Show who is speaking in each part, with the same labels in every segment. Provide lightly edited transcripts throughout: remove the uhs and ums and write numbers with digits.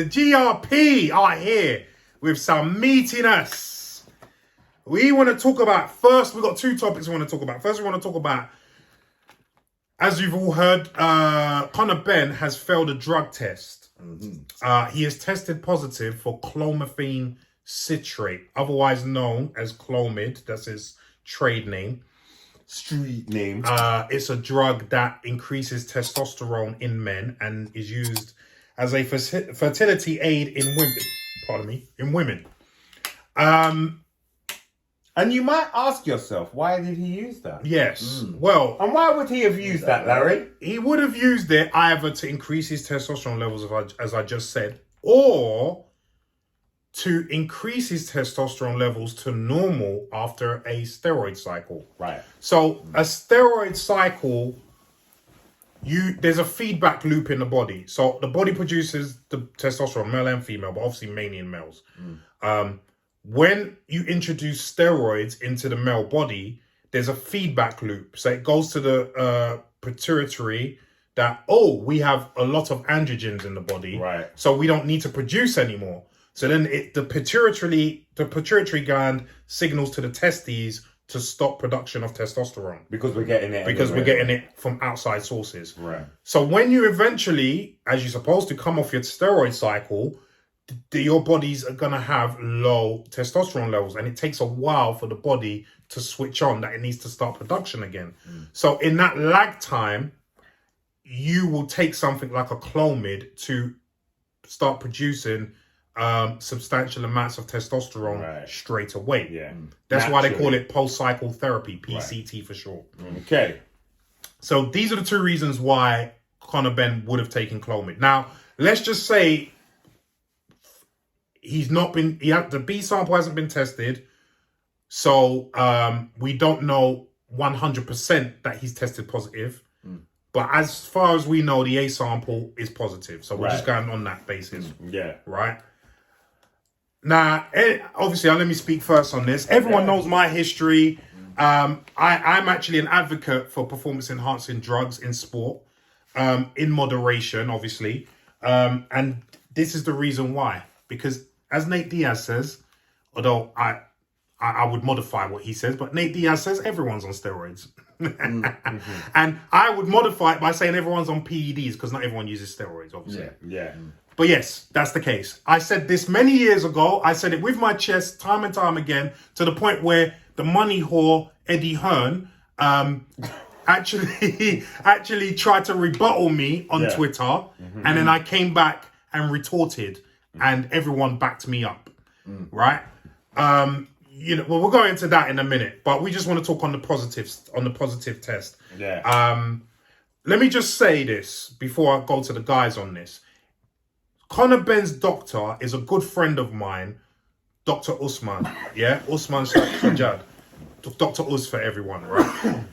Speaker 1: the GRP are here with some meatiness. We want to talk about, first, we've got two topics we want to talk about. First, we want to talk about, as you've all heard, Conor Benn has failed a drug test. He has tested positive for clomiphene citrate, otherwise known as Clomid. That's his trade name.
Speaker 2: Street name.
Speaker 1: It's a drug that increases testosterone in men and is used as a fertility aid in women. Pardon me, in women.
Speaker 2: And you might ask yourself, why did he use that?
Speaker 1: Yes. Well,
Speaker 2: and why would he have used that, Larry?
Speaker 1: He would have used it either to increase his testosterone levels, as I just said, or to increase his testosterone levels to normal after a steroid cycle.
Speaker 2: Right.
Speaker 1: So a steroid cycle, there's a feedback loop in the body. So the body produces the testosterone, male and female, but obviously mainly in males. When you introduce steroids into the male body, there's a feedback loop. So it goes to the pituitary that, we have a lot of androgens in the body.
Speaker 2: Right.
Speaker 1: So we don't need to produce anymore. So then the pituitary gland signals to the testes to stop production of testosterone.
Speaker 2: Because we're getting it.
Speaker 1: We're getting it from outside sources.
Speaker 2: Right.
Speaker 1: So when you eventually, as you're supposed to, come off your steroid cycle, your bodies are going to have low testosterone levels, and it takes a while for the body to switch on, that it needs to start production again. So in that lag time, you will take something like a Clomid to start producing substantial amounts of testosterone straight away.
Speaker 2: Yeah.
Speaker 1: That's why they call it post-cycle therapy, PCT for short.
Speaker 2: Okay.
Speaker 1: So these are the two reasons why Conor Benn would have taken Clomid. Now, let's just say the B sample hasn't been tested, so we don't know 100% that he's tested positive. But as far as we know, the A sample is positive. So we're just going on that basis.
Speaker 2: Yeah.
Speaker 1: Right? Now, obviously, let me speak first on this. Everyone knows my history. I'm actually an advocate for performance-enhancing drugs in sport, in moderation, obviously. And this is the reason why. Because as Nate Diaz says, although I would modify what he says, but Nate Diaz says everyone's on steroids. And I would modify it by saying everyone's on PEDs, because not everyone uses steroids, obviously.
Speaker 2: Yeah.
Speaker 1: But yes, that's the case. I said this many years ago. I said it with my chest time and time again, to the point where the money whore, Eddie Hearn, actually tried to rebuttal me on Twitter. And then I came back and retorted, and everyone backed me up. Right? We'll go into that in a minute, but we just want to talk on the positives, on the positive test.
Speaker 2: Yeah.
Speaker 1: Let me just say this before I go to the guys on this. Conor Benn's doctor is a good friend of mine, Dr. Usman. Yeah, Usman Sajjad. Dr. Uz for everyone, right?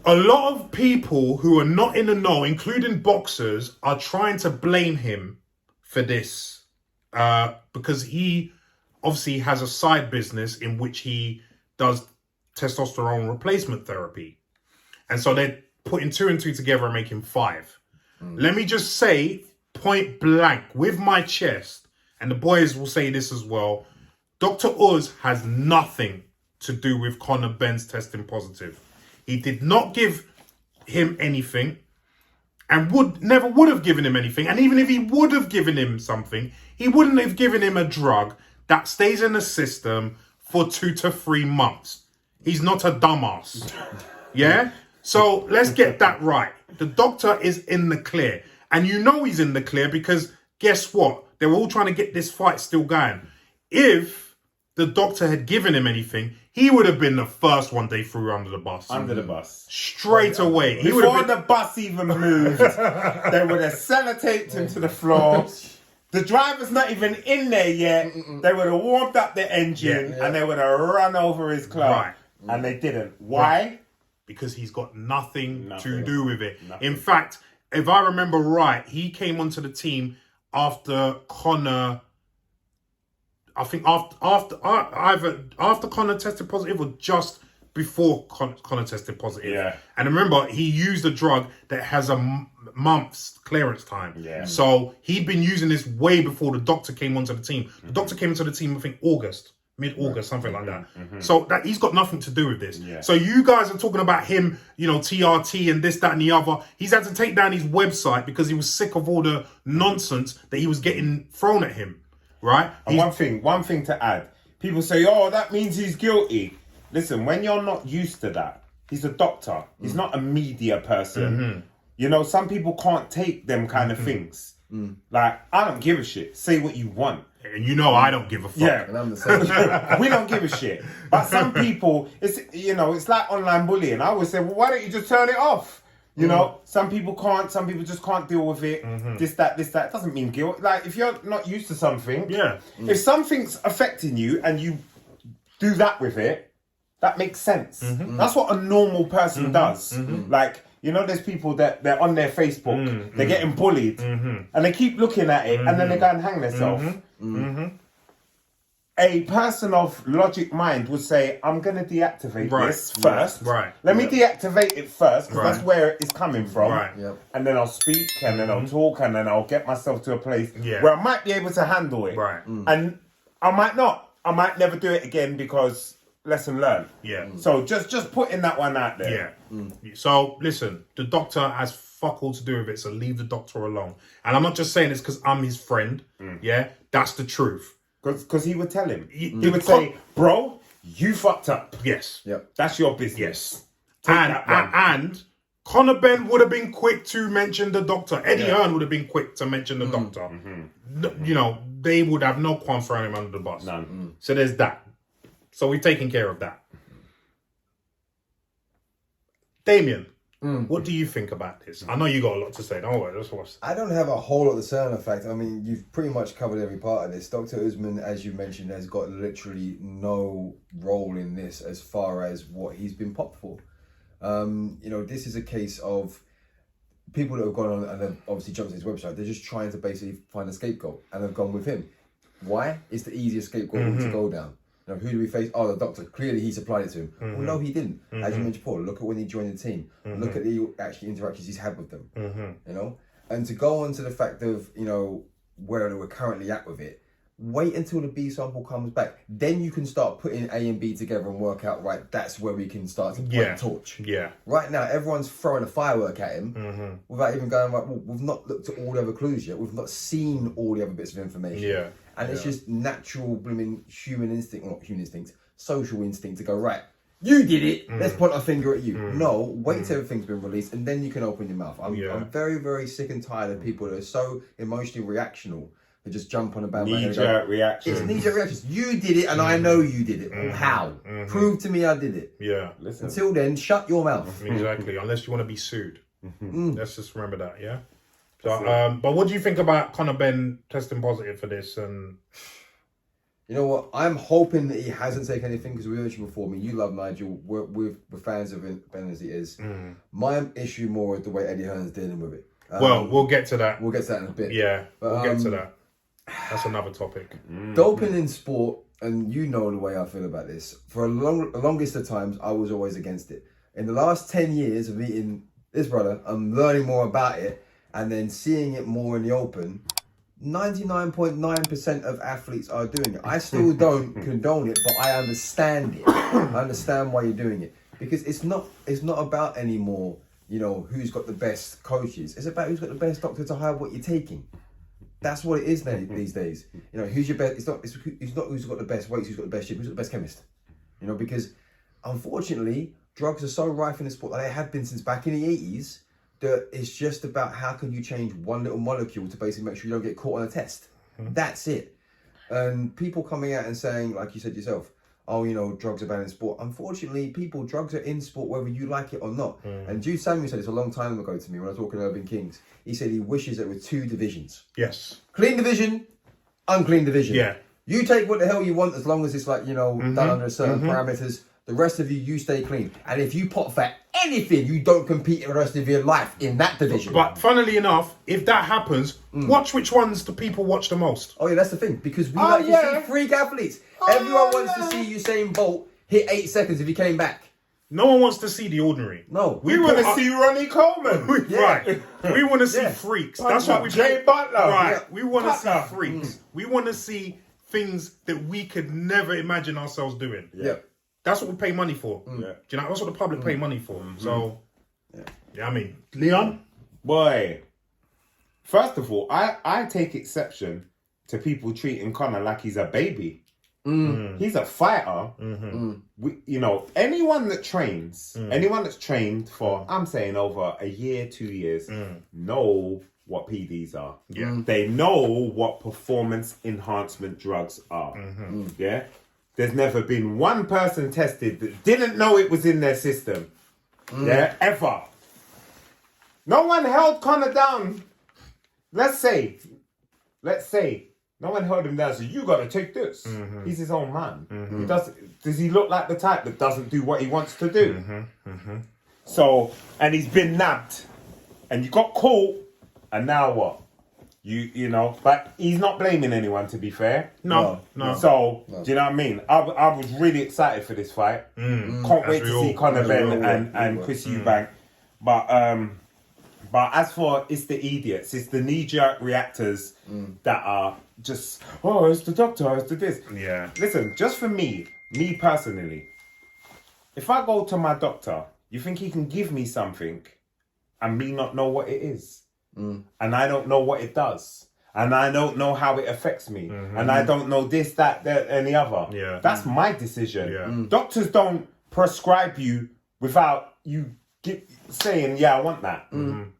Speaker 1: A lot of people who are not in the know, including boxers, are trying to blame him for this because he obviously has a side business in which he does testosterone replacement therapy. And so they're putting 2 and 2 together and making 5. Let me just say, point blank, with my chest, and the boys will say this as well, Dr. Uz has nothing to do with Conor Benn's testing positive. He did not give him anything, and never would have given him anything. And even if he would have given him something, he wouldn't have given him a drug that stays in the system for 2 to 3 months. He's not a dumbass. Yeah? So let's get that right. The doctor is in the clear. And you know he's in the clear because guess what? They were all trying to get this fight still going. If the doctor had given him anything, he would have been the first one they threw under the bus.
Speaker 2: Under the bus.
Speaker 1: Straight away.
Speaker 2: Before the bus even moved, they would have sellotaped him to the floor. The driver's not even in there yet. They would have warmed up the engine and they would have run over his car.
Speaker 1: Right.
Speaker 2: And they didn't. Why?
Speaker 1: Right. Because he's got nothing to do with it. In fact, if I remember right, he came onto the team after Conor. I think after Conor tested positive or just before Conor tested positive.
Speaker 2: Yeah.
Speaker 1: And remember, he used a drug that has a months clearance time.
Speaker 2: Yeah.
Speaker 1: So he'd been using this way before the doctor came onto the team. The doctor came into the team, I think, mid-August, something like that. So that he's got nothing to do with this.
Speaker 2: Yeah.
Speaker 1: So you guys are talking about him, TRT and this, that, and the other. He's had to take down his website because he was sick of all the nonsense that he was getting thrown at him, right?
Speaker 2: And one thing to add. People say, oh, that means he's guilty. Listen, when you're not used to that, he's a doctor. He's not a media person. Some people can't take them kind of things. Like, I don't give a shit. Say what you want.
Speaker 1: And I don't give a fuck.
Speaker 2: Yeah.
Speaker 3: And I'm the same.
Speaker 2: We don't give a shit. But some people, it's like online bullying. I always say, well, why don't you just turn it off? Some people can't. Some people just can't deal with it. This, that. It doesn't mean guilt. Like, if you're not used to something, if something's affecting you and you do that with it, that makes sense. That's what a normal person does. Like, there's people that they're on their Facebook, they're getting bullied, and they keep looking at it, and then they go and hang themselves. A person of logic mind would say, I'm going to deactivate this first. Let me deactivate it first, because that's where it's coming from. And then I'll speak, and then I'll talk, and then I'll get myself to a place where I might be able to handle it. And I might not. I might never do it again because lesson learned. So just putting that one out there.
Speaker 1: So listen, the doctor has fuck all to do with it, so leave the doctor alone. And I'm not just saying this because I'm his friend. That's the truth.
Speaker 2: Because he would tell him. He would say, bro, you fucked up.
Speaker 1: Yes.
Speaker 2: That's your business.
Speaker 1: And Conor Benn would have been quick to mention the doctor. Eddie Hearn would have been quick to mention the doctor. They would have no qualms throwing him under the bus.
Speaker 2: None.
Speaker 1: So there's that. So we've taken care of that. Damien, what do you think about this? I know you got a lot to say. Don't worry, let's watch.
Speaker 3: I don't have a whole lot to say on the fact. I mean, you've pretty much covered every part of this. Dr. Usman, as you mentioned, has got literally no role in this as far as what he's been popped for. This is a case of people that have gone on and have obviously jumped to his website. They're just trying to basically find a scapegoat, and they've gone with him. Why? It's the easiest scapegoat to go down. Who do we face? Oh, the doctor. Clearly, he supplied it to him. Well, no, he didn't. As you mentioned before, look at when he joined the team. Look at the actual interactions he's had with them. And to go on to the fact of where we're currently at with it. Wait until the B sample comes back. Then you can start putting A and B together and work out. Right, that's where we can start to point the torch. Right now, everyone's throwing a firework at him without even going right. Well, we've not looked at all the other clues yet. We've not seen all the other bits of information. And it's just natural blooming human instinct, or not human instinct, social instinct to go, right, you did it, let's point our finger at you. No, wait till everything's been released and then you can open your mouth. I'm very, very sick and tired of people that are so emotionally reactional. They just jump on a bandwagon.
Speaker 2: Knee-jerk reaction.
Speaker 3: It's knee-jerk reactions. You did it and I know you did it. Well, how? Prove to me I did it.
Speaker 2: Listen.
Speaker 3: Until then, shut your mouth.
Speaker 1: Exactly, unless you want to be sued. Let's just remember that, So, but what do you think about Conor Benn testing positive for this? And
Speaker 3: you know what? I'm hoping that he hasn't taken anything because we mentioned before. I mean, you love Nigel. We're fans of Benn as he is. My issue more is the way Eddie Hearn's dealing with it.
Speaker 1: Well, we'll get to that.
Speaker 3: We'll get to that in a bit.
Speaker 1: But, we'll get to that. That's another topic.
Speaker 3: Doping in sport, and you know the way I feel about this. For the longest of times, I was always against it. In the last 10 years of meeting this brother, I'm learning more about it. And then seeing it more in the open, 99.9% of athletes are doing it. I still don't condone it, but I understand it. I understand why you're doing it. Because it's not about anymore, who's got the best coaches. It's about who's got the best doctor to hire what you're taking. That's what it is these days. Who's your best? It's not who's got the best weights, who's got the best shape, who's got the best chemist. Because unfortunately, drugs are so rife in the sport that they have been since back in the 80s. That it's just about how can you change one little molecule to basically make sure you don't get caught on a test. That's it. And people coming out and saying, like you said yourself, oh, drugs are banned in sport. Unfortunately, drugs are in sport whether you like it or not. And Jude Samuel said this a long time ago to me when I was talking to Urban Kings. He said he wishes there were 2 divisions.
Speaker 1: Yes.
Speaker 3: Clean division, unclean division. You take what the hell you want as long as it's like, done under certain parameters. The rest of you stay clean. And if you pot for anything, you don't compete in the rest of your life in that division.
Speaker 1: But funnily enough, if that happens, watch which ones do people watch the most.
Speaker 3: Oh yeah, that's the thing. Because we like to see freak athletes. Everyone wants to see Usain Bolt hit 8 seconds if he came back.
Speaker 1: No one wants to see the ordinary.
Speaker 3: No.
Speaker 2: We want to see Ronnie Coleman.
Speaker 1: Right. We want to see
Speaker 3: Yeah.
Speaker 1: freaks. That's what we
Speaker 2: Jay Butler.
Speaker 1: Right.
Speaker 3: Yeah.
Speaker 1: We want to see
Speaker 2: Butler.
Speaker 1: freaks. We want to see things that we could never imagine ourselves doing.
Speaker 3: Yeah.
Speaker 1: That's what we pay money for.
Speaker 2: Yeah.
Speaker 1: Do you know? That's what the public pay money for. So, yeah, I mean, Leon.
Speaker 2: Boy, first of all, I take exception to people treating Conor like he's a baby. He's a fighter. Anyone that trains, anyone that's trained for, I'm saying over a year, 2 years, know what PDs are.
Speaker 1: Yeah.
Speaker 2: They know what performance enhancement drugs are. Yeah. There's never been one person tested that didn't know it was in their system. Yeah, ever. No one held Conor down. Let's say, no one held him down. So you got to take this. He's his own man. He does he look like the type that doesn't do what he wants to do? So, and he's been nabbed, and you got caught, and now what? You know, but he's not blaming anyone. To be fair,
Speaker 1: No.
Speaker 2: So, do you know what I mean? I was really excited for this fight. Can't wait to see Conor Benn and Chris Eubank. But as for it's the idiots, it's the knee-jerk reactors that are just, it's the doctor, it's the this.
Speaker 1: Yeah.
Speaker 2: Listen, just for me personally, if I go to my doctor, you think he can give me something and me not know what it is? And I don't know what it does. And I don't know how it affects me. And I don't know this, that, and the other.
Speaker 1: Yeah.
Speaker 2: That's my decision.
Speaker 1: Yeah.
Speaker 2: Doctors don't prescribe you without you saying, yeah, I want that.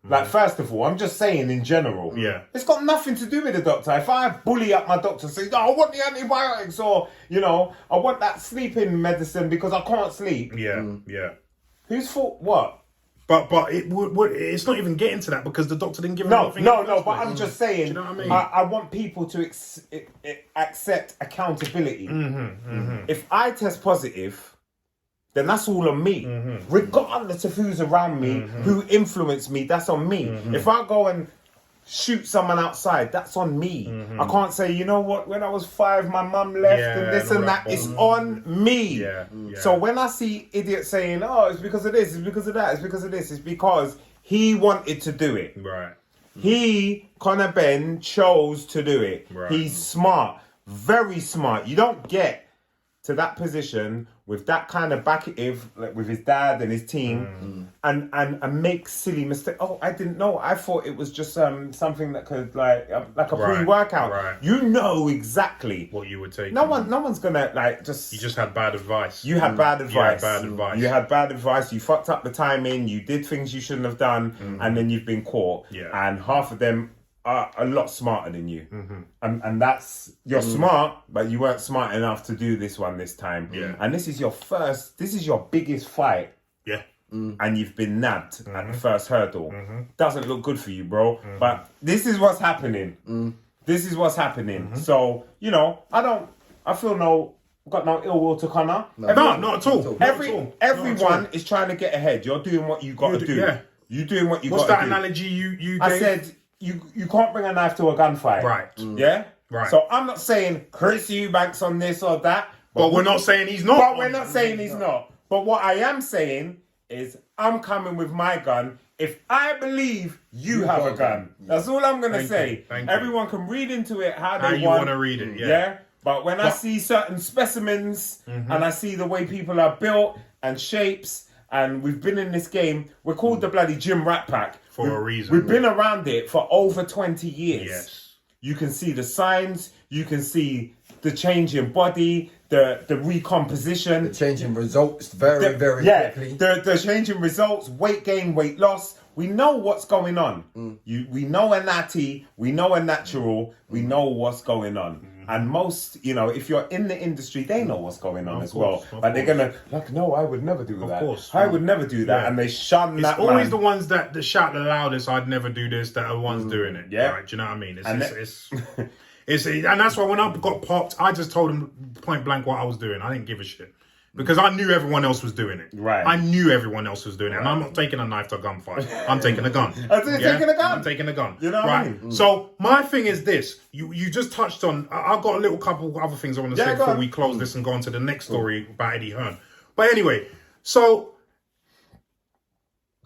Speaker 2: Like, first of all, I'm just saying in general.
Speaker 1: Yeah.
Speaker 2: It's got nothing to do with the doctor. If I bully up my doctor, say, I want the antibiotics, or, I want that sleeping medicine because I can't sleep.
Speaker 1: Yeah.
Speaker 2: Whose fault? What?
Speaker 1: But it's not even getting to that because the doctor didn't give him anything.
Speaker 2: No, but I'm just saying,
Speaker 1: Do you know what I mean?
Speaker 2: I want people to accept accountability. If I test positive, then that's all on me. Regardless of who's around me, who influenced me, that's on me. If I go and shoot someone outside, that's on me. I can't say, you know what, when I was 5, my mum left and this and that. It's on me.
Speaker 1: Yeah.
Speaker 2: So when I see idiots saying, it's because of this, it's because of that, it's because of this, it's because he wanted to do it.
Speaker 1: Right.
Speaker 2: Conor Benn chose to do it.
Speaker 1: Right.
Speaker 2: He's smart, very smart. You don't get to that position with that kind of backative, like with his dad and his team, and make silly mistakes. Oh, I didn't know. I thought it was just something that could like a pre-workout.
Speaker 1: Right.
Speaker 2: You know exactly
Speaker 1: What you would take.
Speaker 2: No one's gonna just.
Speaker 1: You just had bad advice.
Speaker 2: You had bad advice.
Speaker 1: You had bad advice.
Speaker 2: You fucked up the timing. You did things you shouldn't have done, and then you've been caught.
Speaker 1: Yeah.
Speaker 2: And half of them are a lot smarter than you, and that's you're smart, but you weren't smart enough to do this one this time.
Speaker 1: Yeah.
Speaker 2: And this is your biggest fight,
Speaker 1: Yeah.
Speaker 2: and you've been nabbed at the first hurdle. Doesn't look good for you, bro. But this is what's happening. This is what's happening. So I feel got no ill will to Conor.
Speaker 1: No, not at all.
Speaker 2: Everyone is trying to get ahead. You're doing what you got to do.
Speaker 1: Yeah.
Speaker 2: You're doing what you
Speaker 1: What's
Speaker 2: got to
Speaker 1: that
Speaker 2: do.
Speaker 1: analogy you gave?
Speaker 2: I said you can't bring a knife to a gunfight.
Speaker 1: Right.
Speaker 2: Yeah?
Speaker 1: Right.
Speaker 2: So I'm not saying Chris Eubanks on this or that.
Speaker 1: But we're not saying he's not.
Speaker 2: But we're not saying he's not. But what I am saying is I'm coming with my gun if I believe you have a gun. That's all I'm going to say.
Speaker 1: Thank you.
Speaker 2: Everyone can read into it how
Speaker 1: How
Speaker 2: they
Speaker 1: you want to read it, yeah.
Speaker 2: But when I see certain specimens and I see the way people are built and shapes, and we've been in this game, we're called the bloody Gym Rat Pack.
Speaker 1: For a reason.
Speaker 2: We've been around it for over 20 years.
Speaker 1: Yes.
Speaker 2: You can see the signs, you can see the change in body, the recomposition.
Speaker 3: The changing results very quickly.
Speaker 2: The change in results, weight gain, weight loss. We know what's going on. We know a natty, we know a natural, we know what's going on. And most, if you're in the industry, they know what's going on as well. But they're going to, no, I would never do that.
Speaker 1: Course.
Speaker 2: I would never do that.
Speaker 1: Yeah.
Speaker 2: And they shun that.
Speaker 1: It's always the ones that shout the loudest, I'd never do this, that are the ones doing it.
Speaker 2: Yeah.
Speaker 1: Right, do you know what I mean?
Speaker 2: And
Speaker 1: And that's why when I got popped, I just told him point blank what I was doing. I didn't give a shit. Because I knew everyone else was doing it.
Speaker 2: Right.
Speaker 1: I knew everyone else was doing it. And I'm not taking a knife to a gunfight. I'm taking a gun.
Speaker 2: Taking a gun.
Speaker 1: I'm taking a gun.
Speaker 2: You know what I mean?
Speaker 1: So my thing is this. You just touched on, I've got a little couple other things I want to say before we close this and go on to the next story about Eddie Hearn. But anyway, so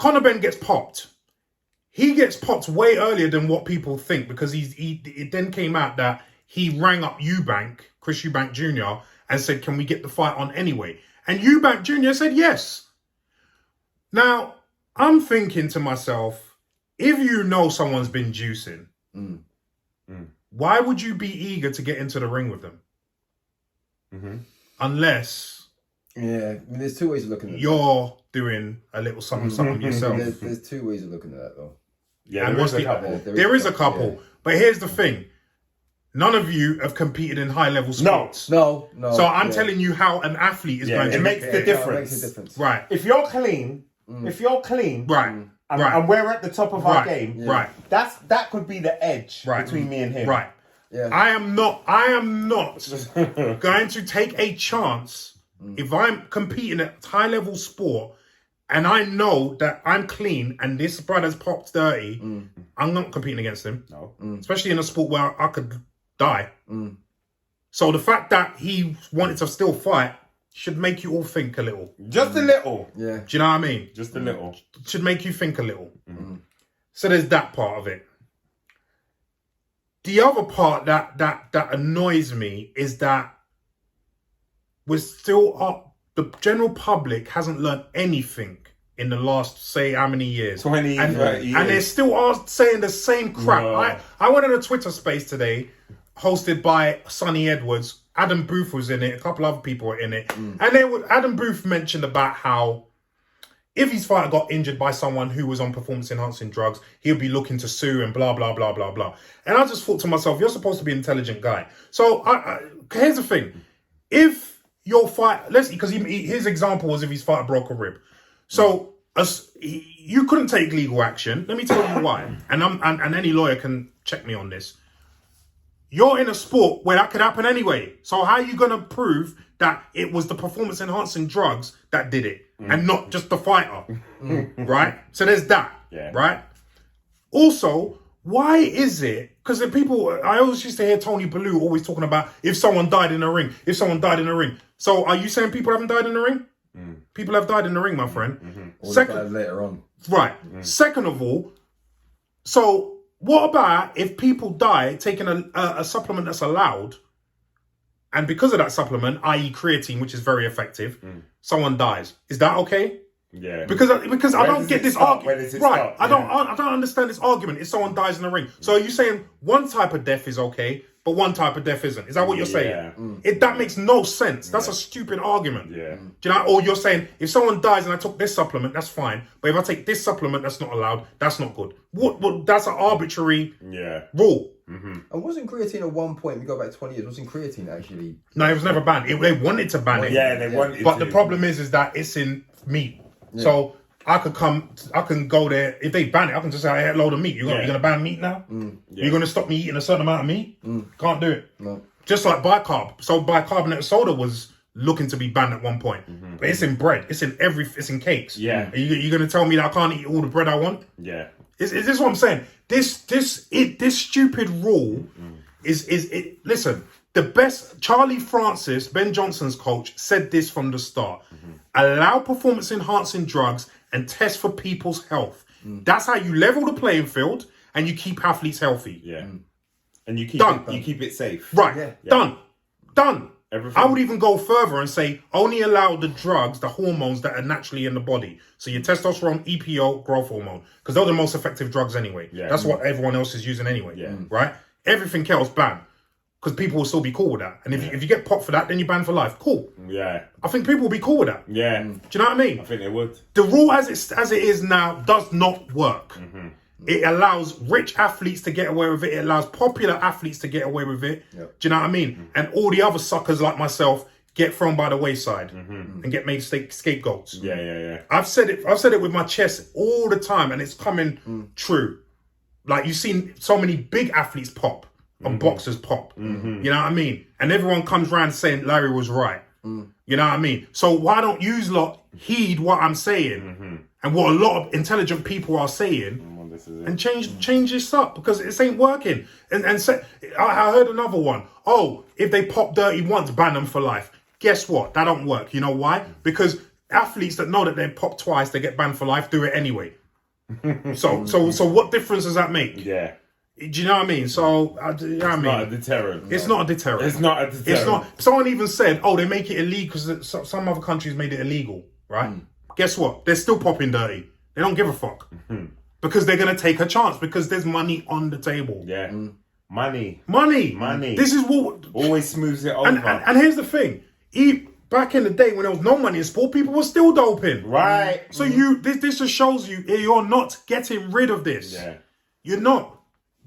Speaker 1: Conor Benn gets popped. He gets popped way earlier than what people think because it then came out that he rang up Chris Eubank Jr. and said, can we get the fight on anyway? And Eubank Jr. said yes. Now, I'm thinking to myself, if you know someone's been juicing, why would you be eager to get into the ring with them? Unless...
Speaker 3: Yeah, I mean, there's two ways of looking at it.
Speaker 1: You're doing a little something yourself.
Speaker 3: There's two ways of looking at that, though.
Speaker 2: Yeah,
Speaker 1: and
Speaker 2: there is a couple.
Speaker 1: There is a couple. Yeah. But here's the thing. None of you have competed in high-level sports.
Speaker 3: No.
Speaker 1: So I'm telling you how an athlete is going to...
Speaker 2: It makes the difference.
Speaker 3: It makes a difference.
Speaker 1: Right.
Speaker 2: If you're clean,
Speaker 1: right.
Speaker 2: And we're at the top of our game,
Speaker 1: right.
Speaker 2: That could be the edge between me and him.
Speaker 1: Right.
Speaker 3: Yeah.
Speaker 1: I am not going to take a chance if I'm competing at high-level sport and I know that I'm clean and this brother's popped dirty, I'm not competing against him.
Speaker 2: No.
Speaker 1: Especially in a sport where I could die. So the fact that he wanted to still fight should make you all think a little.
Speaker 2: Just a little.
Speaker 3: Yeah.
Speaker 1: Do you know what I mean?
Speaker 2: Just a little.
Speaker 1: Should make you think a little. So there's that part of it. The other part that annoys me is that we're still up. The general public hasn't learned anything in the last, say, how many years?
Speaker 2: 20, 30 years.
Speaker 1: And they still are saying the same crap.
Speaker 2: No.
Speaker 1: I went on a Twitter space today, hosted by Sonny Edwards. Adam Booth was in it. A couple other people were in it. And Adam Booth mentioned about how if his fighter got injured by someone who was on performance-enhancing drugs, he'll be looking to sue and blah, blah, blah, blah, blah. And I just thought to myself, you're supposed to be an intelligent guy. So here's the thing. If your fight, because his example was if his fighter broke a rib. So you couldn't take legal action. Let me tell you why. And any lawyer can check me on this. You're in a sport where that could happen anyway. So how are you going to prove that it was the performance-enhancing drugs that did it and not just the fighter? Right? So there's that.
Speaker 2: Yeah.
Speaker 1: Right? Also, why is it... Because I always used to hear Tony Bellew always talking about if someone died in the ring. So are you saying people haven't died in the ring? People have died in the ring, my friend.
Speaker 3: Or died later on.
Speaker 1: Right. Second of all, so... what about if people die taking a supplement that's allowed, and because of that supplement, i.e. creatine, which is very effective, someone dies? Is that okay?
Speaker 2: Yeah.
Speaker 1: Because I don't get this argument. Right. I don't understand this argument if someone dies in the ring. So are you saying one type of death is okay, but one type of death isn't? Is that what you're saying? That makes no sense. That's a stupid argument.
Speaker 2: Yeah.
Speaker 1: Do you know? Or you're saying if someone dies and I took this supplement, that's fine. But if I take this supplement that's not allowed, that's not good. What that's an arbitrary rule.
Speaker 3: And wasn't creatine at one point, we go back 20 years, wasn't creatine actually?
Speaker 1: No, it was never banned. They wanted to ban it.
Speaker 2: Yeah, they wanted
Speaker 1: But
Speaker 2: to.
Speaker 1: the problem is that it's in meat. Yeah. So I can go there. If they ban it, I can just say I ate a load of meat. You're going to ban meat now? You're going to stop me eating a certain amount of meat? Can't do it.
Speaker 3: No.
Speaker 1: Just like bicarb. So bicarbonate soda was looking to be banned at one point. But it's in bread. It's in cakes.
Speaker 2: Yeah.
Speaker 1: You're going to tell me that I can't eat all the bread I want?
Speaker 2: Yeah.
Speaker 1: Is this what I'm saying? This stupid rule is listen, the best, Charlie Francis, Ben Johnson's coach, said this from the start. Allow performance-enhancing drugs and test for people's health. That's how you level the playing field and you keep athletes healthy.
Speaker 2: Yeah. And you keep it safe.
Speaker 1: Right.
Speaker 2: Yeah.
Speaker 1: Done.
Speaker 2: Everything.
Speaker 1: I would even go further and say only allow the drugs, the hormones that are naturally in the body. So your testosterone, EPO, growth hormone. Because they're the most effective drugs anyway. Yeah. That's what everyone else is using anyway. Yeah. Right? Everything else ban. Because people will still be cool with that. And if you get popped for that, then you ban for life. Cool.
Speaker 2: Yeah.
Speaker 1: I think people will be cool with that.
Speaker 2: Yeah.
Speaker 1: Do you know what I mean?
Speaker 2: I think they would.
Speaker 1: The rule as it is now does not work. It allows rich athletes to get away with it. It allows popular athletes to get away with it. Yep. Do you know what I mean? And all the other suckers like myself get thrown by the wayside and get made scapegoats.
Speaker 2: Yeah.
Speaker 1: I've said it with my chest all the time, and it's coming true. Like you've seen so many big athletes pop and boxers pop. You know what I mean? And everyone comes around saying Larry was right. You know what I mean? So why don't you lot heed what I'm saying and what a lot of intelligent people are saying? And change this up because it ain't working. And say, I heard another one. Oh, if they pop dirty once, ban them for life. Guess what? That don't work. You know why? Because athletes that know that they're popped twice, they get banned for life, do it anyway. So what difference does that make?
Speaker 2: Yeah.
Speaker 1: Do you know what I mean? So, you know what I mean?
Speaker 2: Not a deterrent.
Speaker 1: It's not a deterrent.
Speaker 2: It's not a deterrent.
Speaker 1: It's not. Someone even said, "Oh, they make it illegal because some other countries made it illegal." Right? Guess what? They're still popping dirty. They don't give a fuck because they're gonna take a chance because there's money on the table.
Speaker 2: Yeah. Money.
Speaker 1: This is what
Speaker 2: always smooths it over.
Speaker 1: And here's the thing: back in the day when there was no money in sport, people were still doping.
Speaker 2: Right.
Speaker 1: So this just shows you you're not getting rid of this.
Speaker 2: Yeah.
Speaker 1: You're not.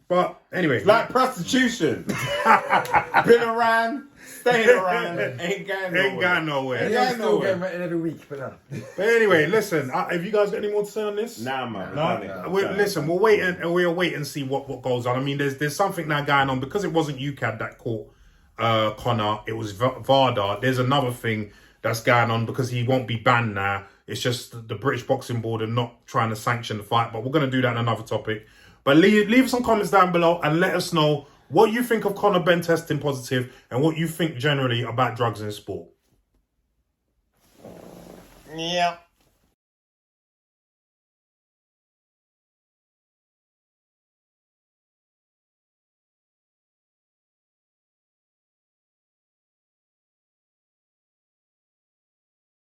Speaker 1: But anyway,
Speaker 2: like prostitution. Been around, staying around, ain't going nowhere.
Speaker 3: Yeah, still getting rented every week, but no.
Speaker 1: But anyway, listen. Have you guys got any more to say on this?
Speaker 2: Nah, man.
Speaker 1: Listen, we'll wait and see what goes on. I mean, there's something now going on because it wasn't UCAD that caught Conor. It was VADA. There's another thing that's going on because he won't be banned now. It's just the British Boxing Board are not trying to sanction the fight, but we're going to do that in another topic. But leave some comments down below and let us know what you think of Conor Benn testing positive and what you think generally about drugs in sport.
Speaker 2: Yeah.